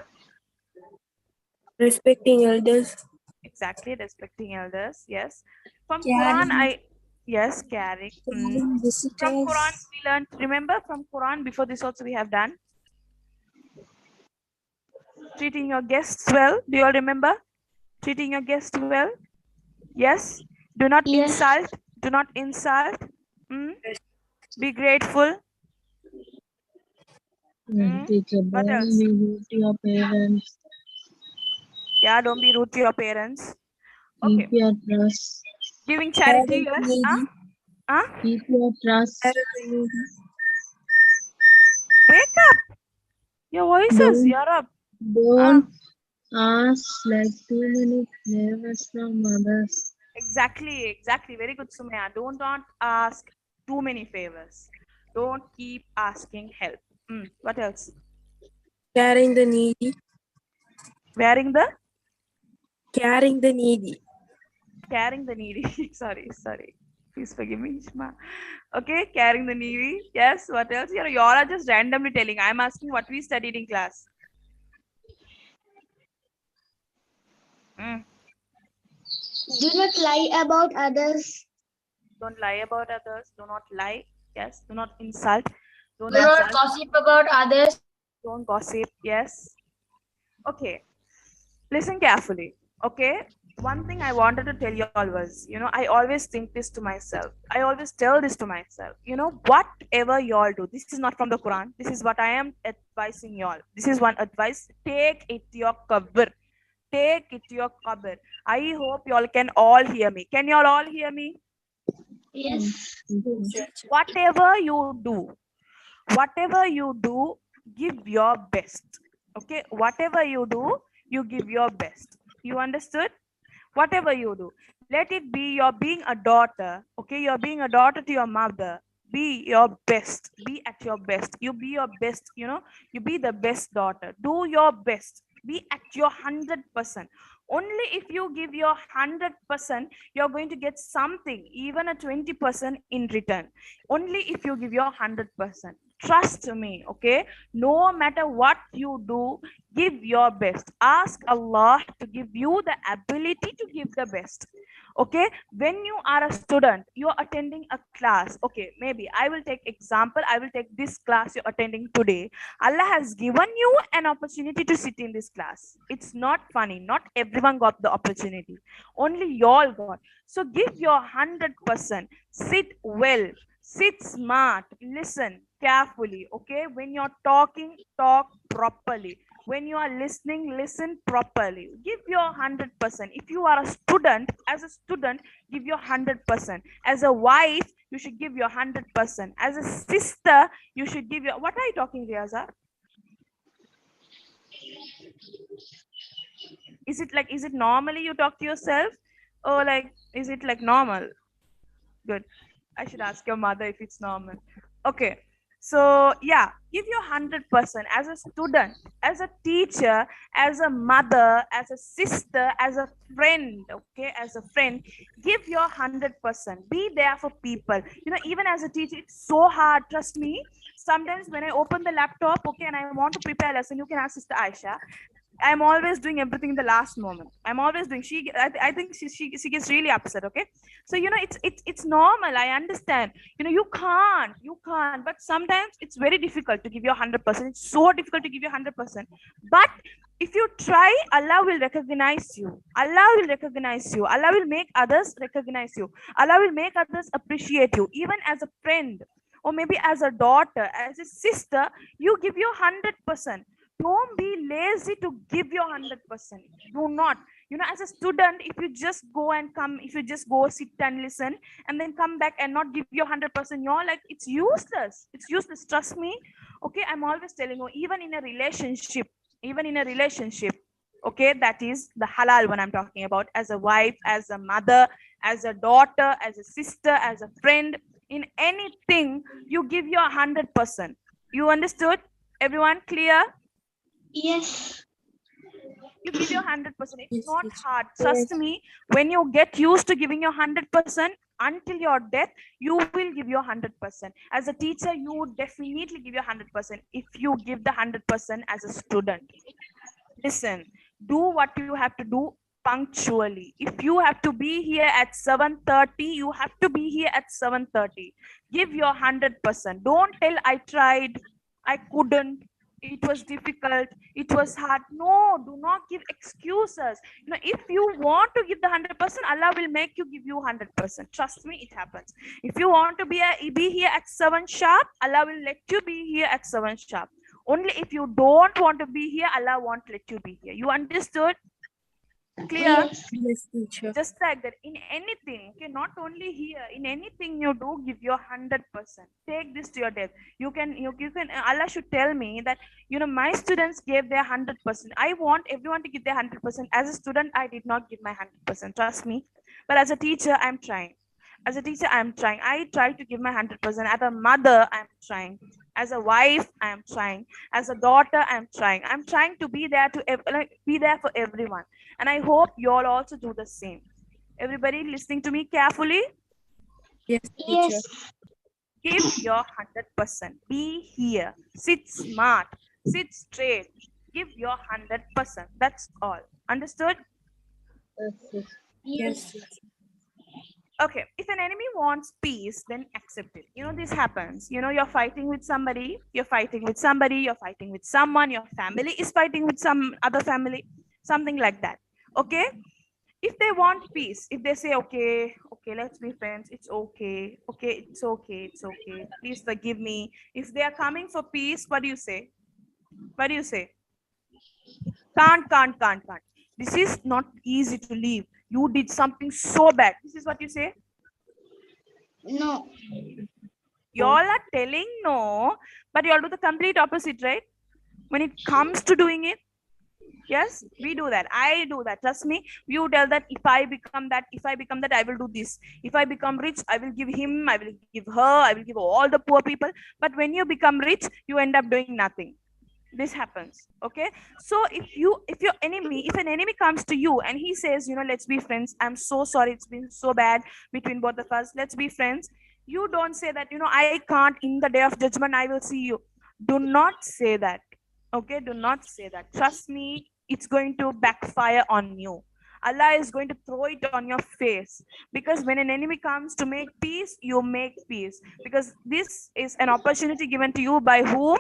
Respecting elders. Exactly, respecting elders. Yes. From Caring. Quran, yes, caring. Caring visitors. From Quran, we learned. Remember, from Quran, before this also we have done. Treating your guests well. Do you all remember? Treating your guests well. Yes. Do not Yes. insult. Do not insult. Be grateful. Take a What bow, else? be rude to your parents. Yeah, don't be rude to your parents. Okay. Keep your trust. Giving charity, yes. Keep your trust. Wake up. Your voices, you're up. Don't ask like too many favors from others. Exactly. Very good, Sumaya. Don't not ask too many favors. Don't keep asking help. What else? Carrying the needy. Wearing the Carrying the needy. carrying the needy. sorry. Please forgive me, Ishma. Okay, carrying the needy. Yes. What else? You all are just randomly telling. I'm asking what we studied in class. Mm. Do not lie about others. Don't lie about others. Do not lie. Yes. Do not insult. Don't Do not insult. gossip about others. Don't gossip. Yes. Okay. Listen carefully. Okay. One thing I wanted to tell you all was, I always think this to myself. I always tell this to myself. Whatever y'all do, this is not from the Quran. This is what I am advising y'all. This is one advice. Take it to your cover. Take it to your cover. I hope y'all can all hear me. Can y'all all hear me? Yes. Whatever you do, give your best. Okay, whatever you do, you give your best. You understood? Whatever you do, let it be you're being a daughter. Okay, you're being a daughter to your mother. Be your best. Be at your best. You be your best. You be the best daughter. Do your best. Be at your 100%. Only if you give your 100%, you're going to get something, even a 20% in return. Only if you give your 100%. Trust me, okay? No matter what you do, give your best. Ask Allah to give you the ability to give the best. Okay, when you are a student, you're attending a class. Okay, maybe I will take example. I will take this class you're attending today. Allah has given you an opportunity to sit in this class. It's not funny. Not everyone got the opportunity. Only y'all got. So give your 100%. Sit well. Sit smart. Listen carefully. Okay, when you're talking, talk properly. When you are listening, listen properly. Give your 100%. If you are a student, as a student, give your 100%. As a wife, you should give your 100%. As a sister, you should give your. What are you talking, Riaza? Is it normally you talk to yourself? Or is it like normal? Good. I should ask your mother if it's normal. Okay. So yeah, give your 100% as a student, as a teacher, as a mother, as a sister, as a friend. Okay, as a friend, give your 100%. Be there for people. Even as a teacher, it's so hard. Trust me. Sometimes when I open the laptop, okay, and I want to prepare a lesson, you can ask Sister Aisha. I'm always doing everything in the last moment. I'm always doing. I think she gets really upset. Okay, so it's normal. I understand. You can't. But sometimes it's very difficult to give you 100%. It's so difficult to give you 100%. But if you try, Allah will recognize you. Allah will recognize you. Allah will make others recognize you. Allah will make others appreciate you, even as a friend, or maybe as a daughter, as a sister. You give your 100%. Don't be lazy to give your 100%. Do not. As a student, if you just go and come, if you just go sit and listen and then come back and not give your 100%, you're like, it's useless. It's useless. Trust me. Okay, I'm always telling you, even in a relationship, okay, that is the halal one I'm talking about, as a wife, as a mother, as a daughter, as a sister, as a friend, in anything, you give your 100%. You understood? Everyone clear? Yes. You give your 100%. It's Yes, not yes. hard. Trust me, when you get used to giving your 100%, until your death, you will give your 100%. As a teacher, you would definitely give your 100% if you give the 100% as a student. Listen, do what you have to do punctually. If you have to be here at 7:30, you have to be here at 7:30. Give your 100%. Don't tell I tried, I couldn't, it was difficult, it was hard. No, do not give excuses. If you want to give the 100%, Allah will make you give you 100%. Trust me, it happens. If you want to be here at 7 sharp, Allah will let you be here at 7 sharp. Only if you don't want to be here, Allah won't let you be here. You understood? Clear? Yes. Yes, teacher. Just like that, in anything, okay, not only here, in anything you do, give your 100%. Take this to your death. You can Allah should tell me that my students gave their 100%. I want everyone to give their 100%. As a student, I did not give my 100%. Trust me. But as a teacher, I'm trying. As a teacher, I'm trying. I try to give my 100%. As a mother, I'm trying. As a wife, I'm trying. As a daughter, I'm trying. I'm trying to be there to be there for everyone. And I hope you all also do the same. Everybody listening to me carefully, Yes, teacher. Yes. give your 100%. Be here. Sit smart. Sit straight. Give your 100%. That's all. Understood? Yes. Yes, Yes. teacher. Okay, if an enemy wants peace, then accept it. This happens. You're fighting with somebody, you're fighting with somebody, you're fighting with someone, your family is fighting with some other family, something like that. Okay, if they want peace, if they say, okay, okay, let's be friends, it's okay, okay, it's okay, it's okay, please forgive me. If they are coming for peace, what do you say? What do you say? Can't. This is not easy to leave. You did something so bad. This is what you say. No. Y'all are telling no, but y'all do the complete opposite, right? When it comes to doing it, yes, we do that. I do that. Trust me. You tell that if I become that, I will do this. If I become rich, I will give him, I will give her, I will give all the poor people. But when you become rich, you end up doing nothing. This happens. Okay. So if an enemy comes to you and he says, let's be friends, I'm so sorry, it's been so bad between both of us, let's be friends. You don't say that, I can't, in the day of judgment I will see you. Do not say that. Okay, do not say that. Trust me, it's going to backfire on you. Allah is going to throw it on your face, because when an enemy comes to make peace, you make peace, because this is an opportunity given to you by whom?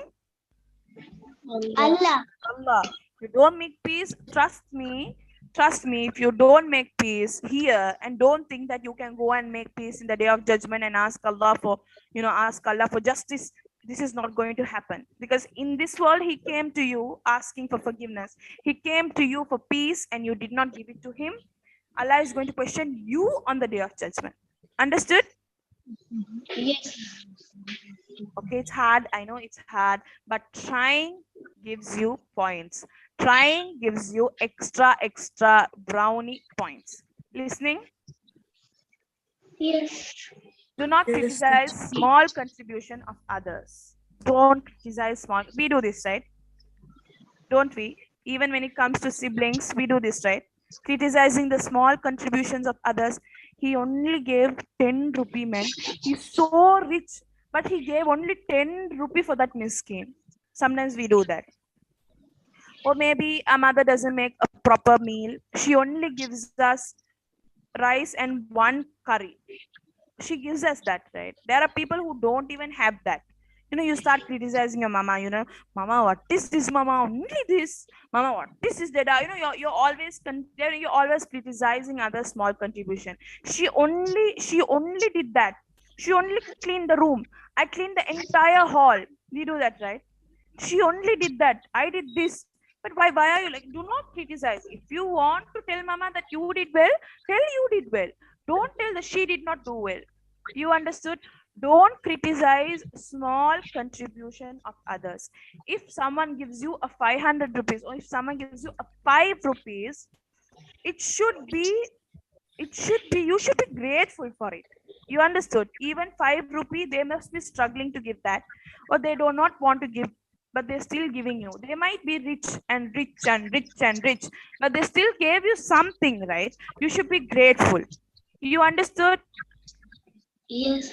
Allah. Allah. You don't make peace, trust me, if you don't make peace here, and don't think that you can go and make peace in the day of judgment and ask Allah for justice. This is not going to happen, because in this world he came to you asking for forgiveness. He came to you for peace and you did not give it to him. Allah is going to question you on the day of judgment. Understood? Yes. Okay, it's hard. I know it's hard, but trying gives you points. Trying gives you extra brownie points. Listening? Yes. Do not Yes, criticize teacher. small contribution of others. Don't criticize small. We do this, right? Don't we? Even when it comes to siblings, we do this, right? Criticizing the small contributions of others. He only gave 10 rupee, man. He's so rich, but he gave only 10 rupee for that miskin. Sometimes we do that. Or maybe a mother doesn't make a proper meal. She only gives us rice and one curry. She gives us that, right? There are people who don't even have that. You start criticizing your mama. Mama, what is this? Mama, only this. Mama, what is this? Dada? You're always you're always criticizing other small contribution. She only did that. She only cleaned the room. I cleaned the entire hall. We do that, right? She only did that. I did this. But why are you like? Do not criticize. If you want to tell mama that you did well, tell you did well. Don't tell that she did not do well. You understood? Don't criticize small contribution of others. If someone gives you a 500 rupees, or if someone gives you a 5 rupees, it should be you should be grateful for it. You understood? Even 5 rupee, they must be struggling to give that, or they do not want to give, but they're still giving you. They might be rich and rich and rich and rich, but they still gave you something, right? You should be grateful. You understood? Yes.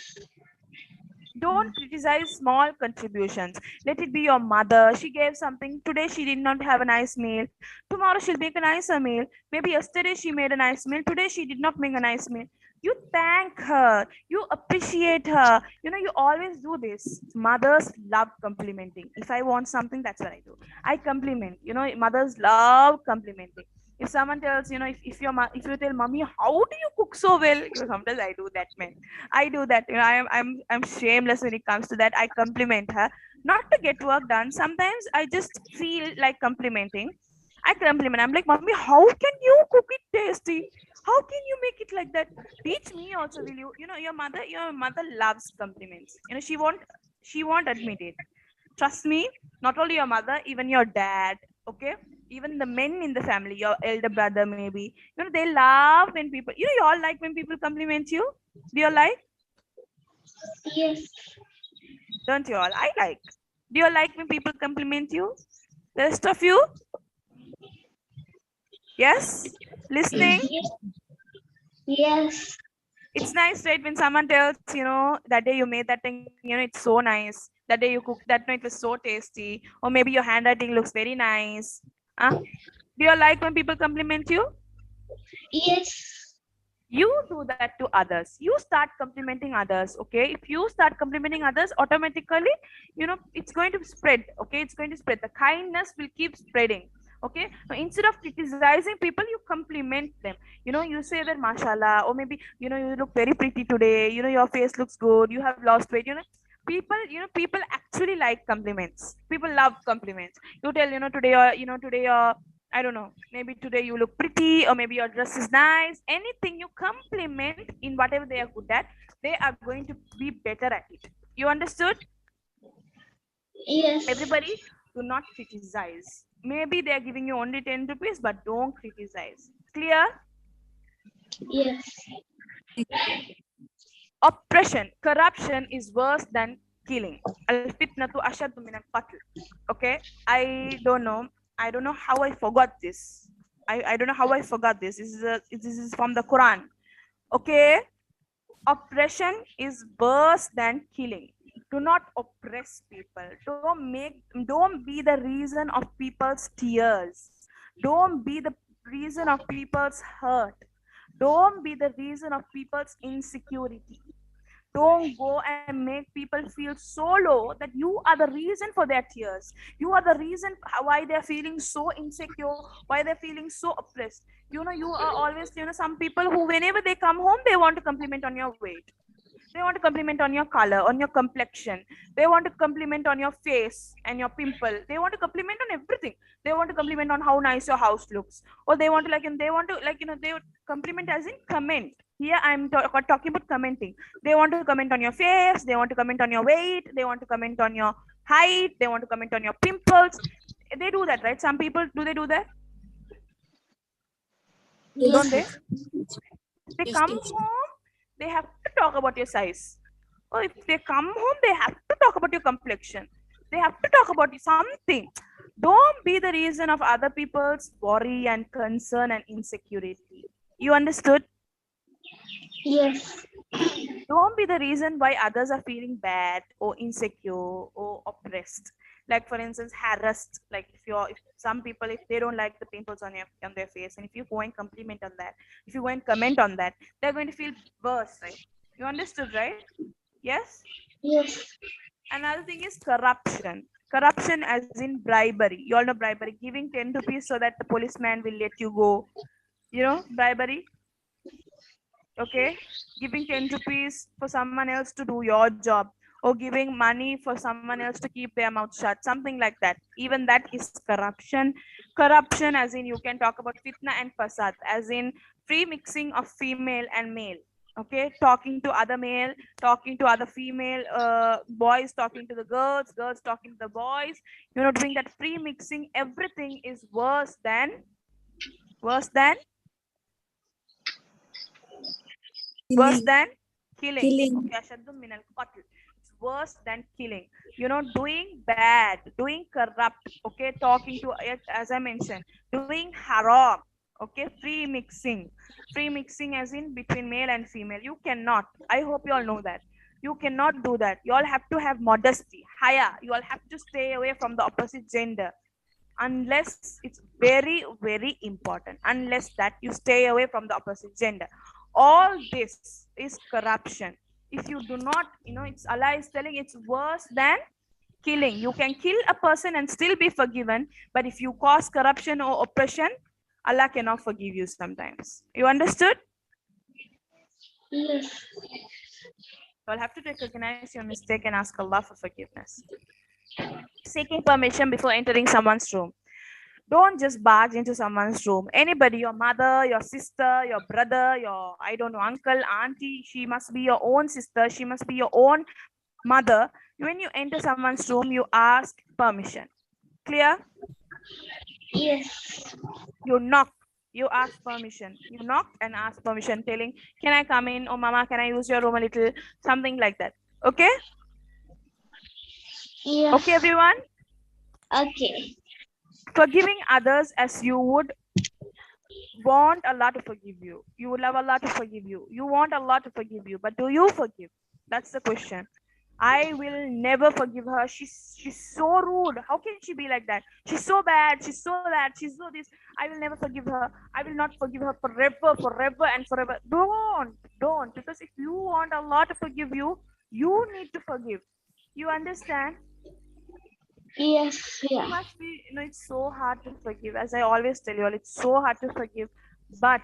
Don't criticize small contributions. Let it be your mother. She gave something. Today she did not have a nice meal. Tomorrow she'll make a nicer meal. Maybe yesterday she made a nice meal. Today she did not make a nice meal. You thank her. You appreciate her. You always do this. Mothers love complimenting. If I want something, that's what I do. I compliment. Mothers love complimenting. If someone tells, if you tell mommy, how do you cook so well? Sometimes I do that, man. I do that. I'm shameless when it comes to that. I compliment her, not to get work done. Sometimes I just feel like complimenting. I compliment. I'm like, mommy, how can you cook it tasty? How can you make it like that? Teach me also, will you? Your mother loves compliments. She won't admit it. Trust me, not only your mother, even your dad. Okay. Even the men in the family, your elder brother maybe, they love when people, you all like when people compliment you. Do you like? Yes. Don't you all? I like. Do you like when people compliment you? The rest of you? Yes? Listening? Yes. Yes. It's nice, right? When someone tells, that day you made that thing, it's so nice. That day you cooked that, no, it was so tasty. Or maybe your handwriting looks very nice. Do you like when people compliment you? Yes. You do that to others. You start complimenting others. Okay, if you start complimenting others, automatically, it's going to spread. Okay, it's going to spread. The kindness will keep spreading. Okay, now, instead of criticizing people, you compliment them. You say that mashallah, or maybe, you look very pretty today. Your face looks good. You have lost weight. People actually like compliments. People love compliments. You tell, today you're, I don't know, maybe today you look pretty, or maybe your dress is nice. Anything you compliment in whatever they are good at, they are going to be better at it. You understood? Yes. Everybody, do not criticize. Maybe they are giving you only 10 rupees, but don't criticize. Clear? Yes. Oppression, corruption is worse than killing. Al-fitnatu ashaddu min al-qatl. Okay? I don't know how I forgot this. I don't know how I forgot this. This is from the Quran. Okay? Oppression is worse than killing. Do not oppress people. Don't be the reason of people's tears. Don't be the reason of people's hurt. Don't be the reason of people's insecurity. Don't go and make people feel so low that you are the reason for their tears. You are the reason why they're feeling so insecure, why they're feeling so oppressed. You are always, some people who, whenever they come home, they want to compliment on your weight. They want to compliment on your color, on your complexion. They want to compliment on your face and your pimple. They want to compliment on everything. They want to compliment on how nice your house looks. Or they want to they would compliment as in comment. Here I'm talking about commenting. They want to comment on your face. They want to comment on your weight. They want to comment on your height. They want to comment on your pimples. They do that, right? Some people, do they do that? Don't they? They Yes, come teacher. home, they have to talk about your size. Or if they come home, they have to talk about your complexion. They have to talk about something. Don't be the reason of other people's worry and concern and insecurity. You understood? Yes. Don't be the reason why others are feeling bad or insecure or oppressed. Like, for instance, harassed. Like, if some people, if they don't like the pimples on their face, and if you go and compliment on that, if you go and comment on that, they're going to feel worse, right? You understood, right? Yes. Yes. Another thing is corruption. Corruption as in bribery. You all know bribery, giving 10 rupees so that the policeman will let you go. Bribery. Okay, giving 10 rupees for someone else to do your job, or giving money for someone else to keep their mouth shut, something like that. Even that is corruption. Corruption as in, you can talk about fitna and fasad, as in free mixing of female and male. Okay, talking to other male, talking to other female, boys talking to the girls, girls talking to the boys, doing that free mixing. Everything is worse than worse Killing. than killing. Killing. Okay, ashaddu min al-qatl. It's worse than killing. Doing bad, doing corrupt. Okay, talking to, as I mentioned, doing haram. Okay, free mixing as in between male and female. You cannot. I hope you all know that. You cannot do that. You all have to have modesty, haya. You all have to stay away from the opposite gender, unless it's very, very important. Unless that, you stay away from the opposite gender. All this is corruption. If you do not, it's, Allah is telling, it's worse than killing. You can kill a person and still be forgiven, but if you cause corruption or oppression, Allah cannot forgive you sometimes. You understood? Yes. You'll have to recognize your mistake and ask Allah for forgiveness. Seeking permission before entering someone's room. Don't just barge into someone's room. Anybody, your mother, your sister, your brother, your, I don't know, uncle, auntie, she must be your own sister, she must be your own mother. When you enter someone's room, you ask permission. Clear? Yes. You knock. You ask permission. You knock and ask permission, telling, "Can I come in? Oh, Mama, can I use your room a little?" Something like that. Okay? Yes. Okay, everyone? Okay. Forgiving others as you would want Allah to forgive you. You would love Allah to forgive you. You want Allah to forgive you, but do you forgive? That's the question. I will never forgive her. She's so rude. How can she be like that? She's so bad. She's so that. She's so this. I will never forgive her. I will not forgive her forever, forever and forever. Don't. Because if you want Allah to forgive you, you need to forgive. You understand? Yes. It Yeah. must be, it's so hard to forgive. As I always tell you all, it's so hard to forgive. But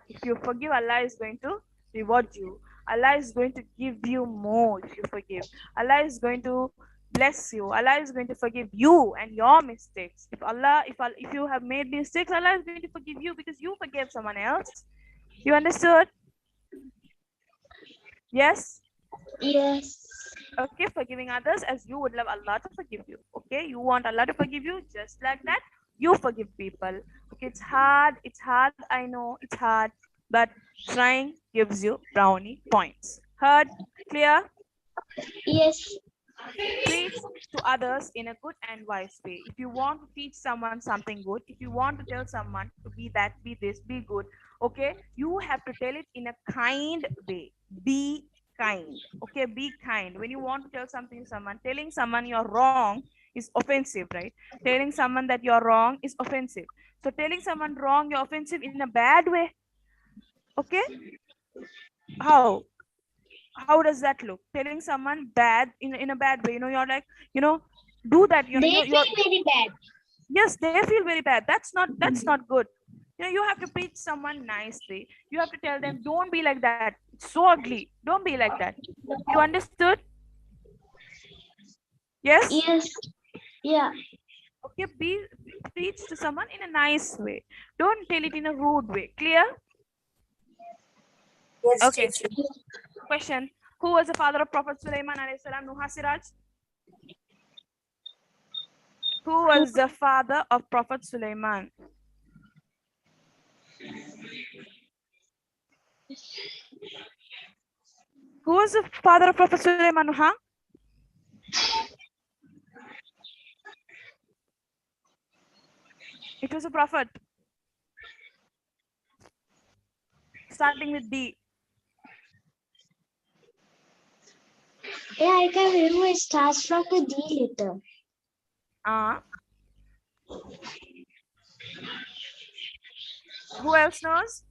if you forgive, Allah is going to reward you. Allah is going to give you more if you forgive. Allah is going to bless you. Allah is going to forgive you and your mistakes. If you have made mistakes, Allah is going to forgive you because you forgave someone else. You understood? Yes? Yes. Okay, forgiving others as you would love Allah to forgive you. Okay, you want Allah to forgive you, just like that you forgive people. Okay, it's hard, I know it's hard, but trying gives you brownie points. Heard? Clear? Yes. Preach to others in a good and wise way. If you want to teach someone something good, if you want to tell someone to be that, be this, be good, okay, you have to tell it in a kind way. Be kind. Okay, be kind. When you want to tell something to someone, telling someone you're wrong is offensive, right? Telling someone that you're wrong is offensive. So telling someone wrong, you're offensive in a bad way. Okay? How does that look? Telling someone bad in a bad way, you're like, do that, They feel very bad. yes, they feel very bad. That's not good. You have to preach someone nicely. You have to tell them, don't be like that, it's so ugly, don't be like that. You understood? Yes. Yes. Yeah. Okay, preach to someone in a nice way. Don't tell it in a rude way. Clear? Yes, Okay. teacher. Question: who was the father of Prophet Sulaiman alayhi salam? Nuha Siraj. Who was the father of Prophet Sulaiman? Who was the father of Prophet Sulaiman, Nuha? It was a prophet. Starting with D. Yeah, I can remember it starts from the D letter. Who else knows?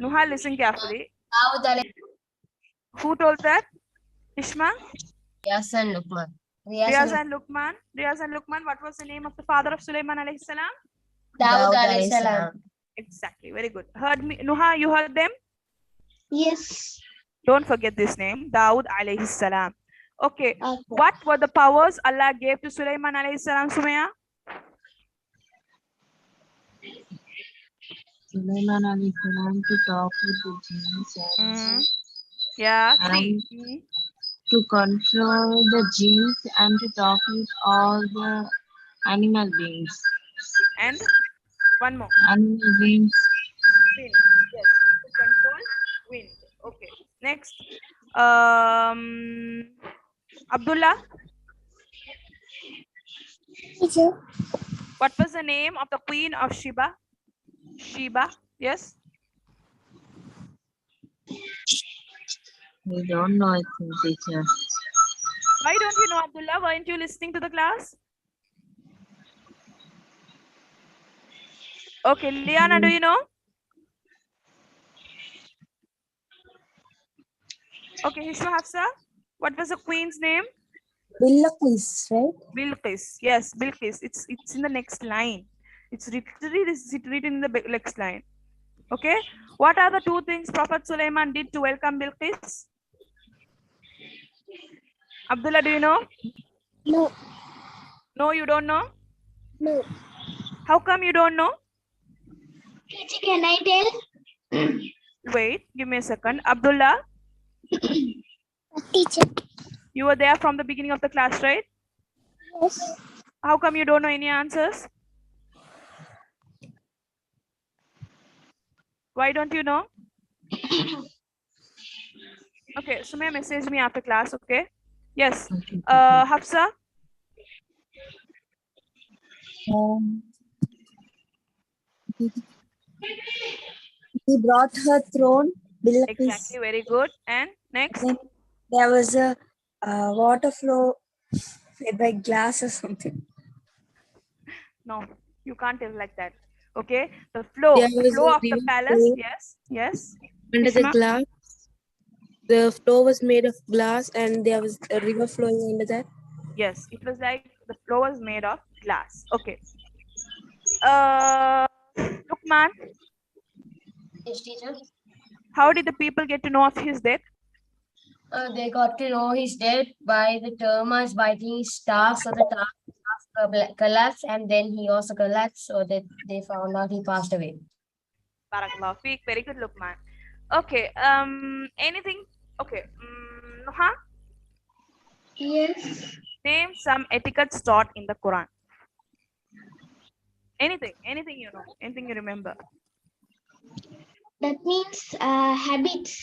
Nuha, listen carefully. Daud alayhi Who told that? Ishma? Riyas and Luqman. Riyaz and Luqman. Riyaz and Luqman. What was the name of the father of Sulaiman alayhi salam? Daud alayhi salam. Exactly. Very good. Heard me, Nuha? You heard them? Yes. Don't forget this name. Daud alayhi salam. Okay. Okay. What were the powers Allah gave to Sulaiman alayhi salam, Sumaya? Sulaiman alayhi salam to talk with the jinns Yeah. and 3. to control the jinns and to talk with all the animal beings. And one more. Animal beings. Wind. Yes. To control wind. Okay. Next. Abdullah. Teacher. What was the name of the queen of Sheba? Sheba. Yes. We don't know it, teacher. Why don't you know, Abdullah? Weren't you listening to the class? Okay, Liana, do you know? Okay, Hishma Hafsa. What was the queen's name? Bilqis, right? Bilqis. Yes, Bilqis. It's in the next line. It's written in the next line. Okay. What are the 2 things Prophet Sulaiman did to welcome Bilqis? Abdullah, do you know? No. No, you don't know? No. How come you don't know? Teacher, can I tell? Wait, give me a second. Abdullah, Teacher. you were there from the beginning of the class, right? Yes. How come you don't know any answers? Why don't you know? Okay, Sumaya message me after class, okay? Yes. Hafsa? Um, he brought her throne, Bilqis. Exactly, very good. And next? Then there was a water flow fed by glass or something. No, you can't tell like that. Okay, the There was flow a of the river palace. flowing Yes, yes. under the Ishma? glass. The floor was made of glass, and there was a river flowing under that. Yes, it was like the floor was made of glass. Okay. Lukman, Yes, teacher. how did the people get to know of his death? They got to know his death by the termites biting his staff, so the staff collapsed, and then he also collapsed, so that they found out he passed away. Barakallah Feek. Very good, Lukman. Okay. Anything? Okay. Nuha, Yes. name some etiquettes taught in the Quran. Anything you know, anything you remember. That means habits,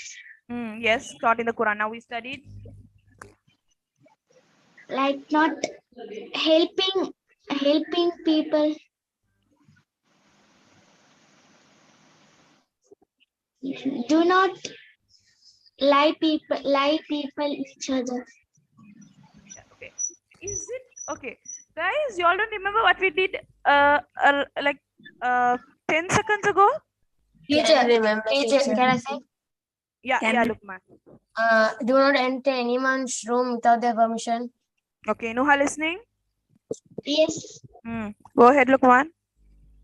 Yes, taught in the Quran. Now we studied. like not helping people. Do not lie people each other. Yeah, okay. Is it okay, guys? You all don't remember what we did? Like 10 seconds ago. Teacher, teacher, can I say? Yeah, Can yeah, we- Lukman. Do not enter anyone's room without their permission. Okay, Nuha listening. Yes. Go ahead, Lukman.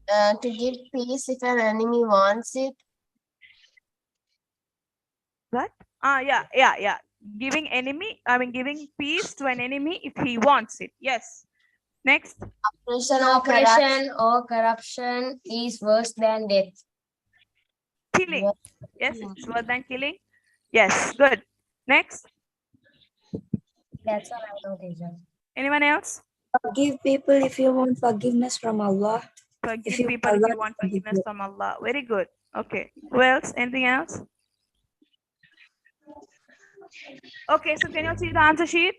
To give peace if an enemy wants it. What? Yeah. Giving peace to an enemy if he wants it. Yes. Next. Oppression or corruption is worse than death. Killing. Yes, it's worse than killing. Yes, good. Next. That's all I know, teacher. Anyone else? Forgive people if you want forgiveness from Allah. Forgive you people if Allah you want forgive forgiveness you. from Allah. Very good. Okay. Who else? Anything else? Okay, so can you see the answer sheet?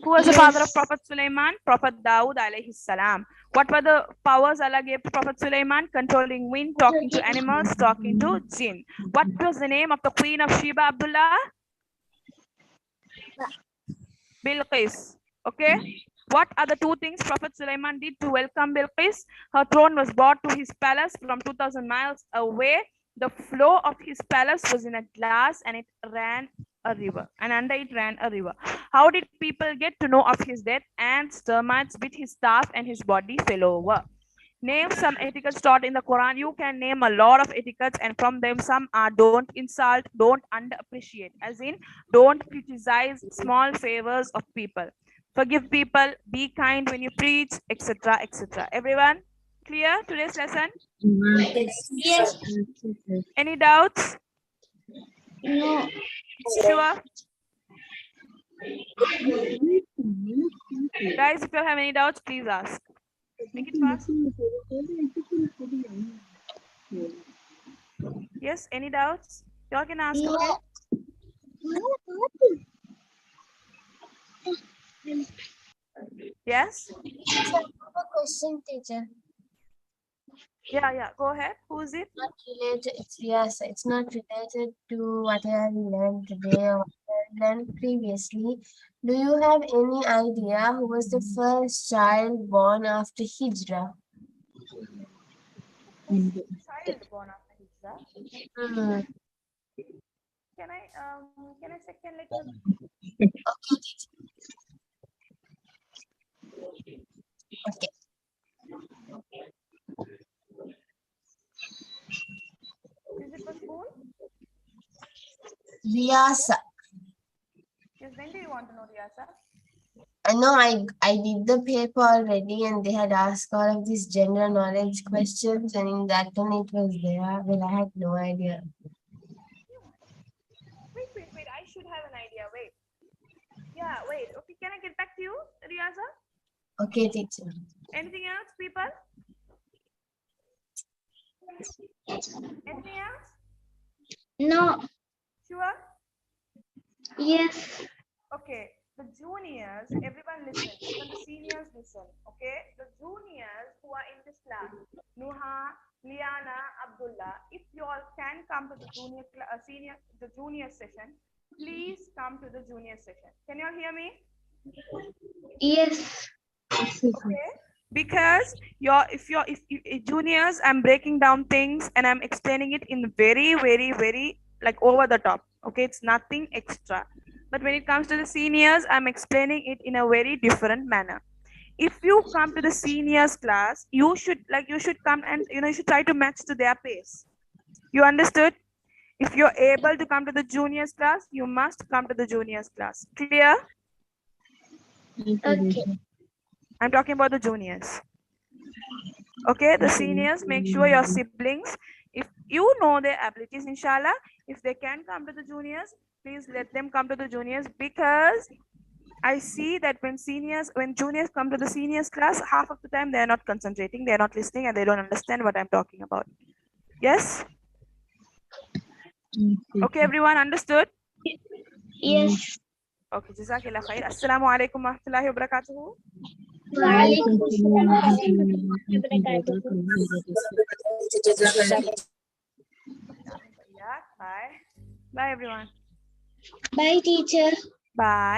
Who was the father of Prophet Sulaiman? Prophet Dawood alayhi salam. What were the powers Allah gave to Prophet Sulaiman? Controlling wind, talking to animals, talking to jinn. What was the name of the queen of Sheba, Abdullah? Bilqis. Okay. What are the two things Prophet Sulaiman did to welcome Bilqis? Her throne was brought to his palace from 2000 miles away. The floor of his palace was in a glass and it ran a river. And under it ran a river. How did people get to know of his death? Ants, termites bit his staff and his body fell over. Name some etiquettes taught in the Quran. You can name a lot of etiquettes, and from them some are don't insult, don't underappreciate, as in don't criticize small favors of people. Forgive people, be kind when you preach, etc. etc. Everyone clear today's lesson? Yes. Any doubts? No. Sure. Guys, if you have any doubts, please ask. Make it fast. Yes, any doubts? Y'all can ask, okay? Yes? A question, teacher. Yeah. Go ahead. Who is it? Not related. It's not related to what I have learned today or what I have learned previously. Do you have any idea who was the first child born after Hijrah? Child born after Hijrah. Can I second let Okay. Is it for school? Riyasa. Yes, when do you want to know Riyasa? I know I did the paper already and they had asked all of these general knowledge questions and in that one it was there. Well, I had no idea. Wait. I should have an idea. Wait. Yeah, wait. Okay, can I get back to you, Riyasa? Okay, teacher. Anything else, people? Anything else? No. Sure? Yes. Okay. The juniors, everyone listen. Even the seniors listen. Okay. The juniors who are in this class, Nuha, Liana, Abdullah, if you all can come to the junior session, please come to the junior session. Can you all hear me? Yes. Okay. Because if juniors, I'm breaking down things and I'm explaining it in very, very, very like over the top. Okay, it's nothing extra. But when it comes to the seniors, I'm explaining it in a very different manner. If you come to the seniors class, you should come and you should try to match to their pace. You understood? If you're able to come to the juniors class, you must come to the juniors class. Clear? Okay. I'm talking about the juniors. Okay, the seniors, make sure your siblings, if you know their abilities, inshallah, if they can come to the juniors, please let them come to the juniors, because I see that when juniors come to the seniors class, half of the time they are not concentrating, they are not listening, and they don't understand what I'm talking about. Yes? Okay, everyone understood? Yes. Okay, Jazakallah khair. Assalamu alaikum wa rahmatullahi wa barakatuhu. Waalaikum assalam warahmatullahi wabarakatuh. Bye. Bye, everyone. Bye, teacher. Bye.